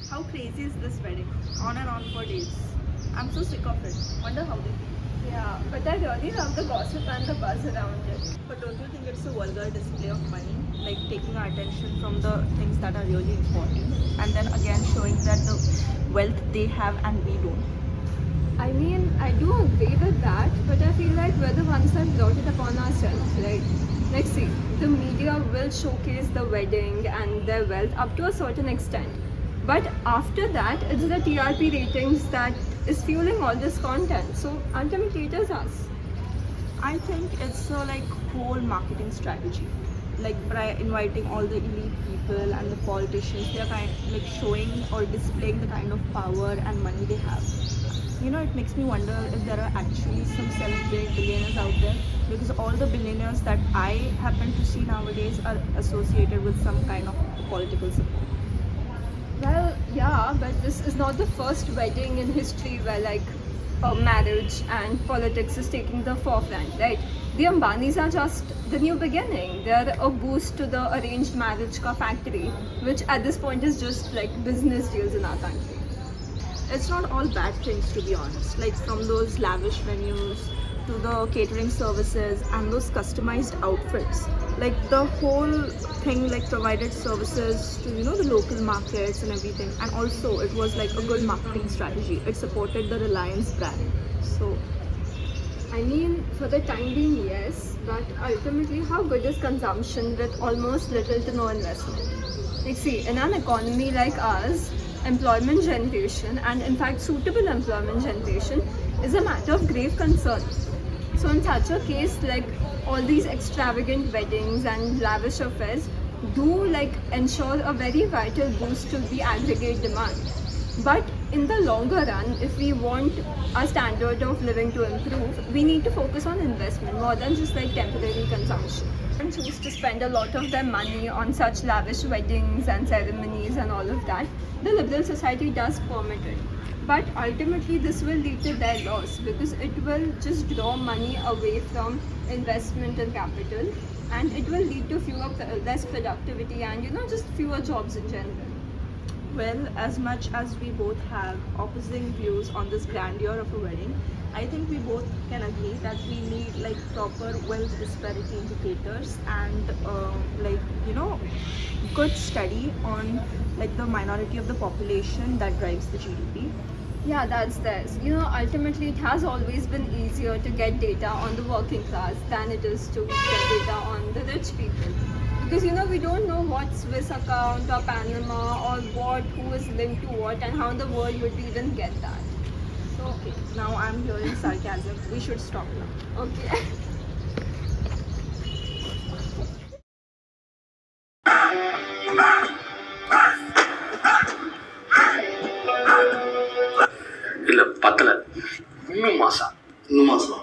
How crazy is this wedding? On and on for days. I'm so sick of it. Wonder how they feel. Yeah, but I really love the gossip and the buzz around it. But don't you think it's a vulgar display of money? Like taking our attention from the things that are really important and then again showing that the wealth they have and we don't. I mean, I do agree with that, but I feel like we're the ones that brought it upon ourselves, right? Like, see, the media will showcase the wedding and their wealth up to a certain extent. But after that, it's the TRP ratings that is fueling all this content. So ultimately, it is us. I think it's a like whole marketing strategy. Like by inviting all the elite people and the politicians, they are kind like showing or displaying the kind of power and money they have. You know, it makes me wonder if there are actually some self-made billionaires out there, because all the billionaires that I happen to see nowadays are associated with some kind of political support. Well, yeah, but this is not the first wedding in history where marriage and politics is taking the forefront, right? The Ambanis are just the new beginning. They're a boost to the arranged marriage ka factory, which at this point is just like business deals in our country. It's not all bad things, to be honest, like from those lavish venues to the catering services and those customized outfits, like the whole thing like provided services to the local markets and everything, and also it was like a good marketing strategy. It supported the Reliance brand. So I mean, for the time being, yes, but ultimately, how good is consumption with almost little to no investment? Like, see, in an economy like ours, employment generation and, in fact, suitable employment generation is a matter of grave concern. So, in such a case, like all these extravagant weddings and lavish affairs do ensure a very vital boost to the aggregate demand. But in the longer run, if we want our standard of living to improve, we need to focus on investment more than just like temporary consumption. And choose to spend a lot of their money on such lavish weddings and ceremonies and all of that. The liberal society does permit it. But ultimately, this will lead to their loss because it will just draw money away from investment and capital, and it will lead to less productivity and just fewer jobs in general. well, as much as we both have opposing views on this grandeur of a wedding, I think we both can agree that we need like proper wealth disparity indicators and good study on like the minority of the population that drives the GDP. Yeah, that's this. Ultimately, it has always been easier to get data on the working class than it is to get data on the rich people. Because, we don't know what Swiss account or Panama or what, who is linked to what, and how in the world would we even get that. So, Okay, now I'm hearing sarcasm. We should stop now. okay. இல்ல பத்தல இன்னும் மாசா Nossa.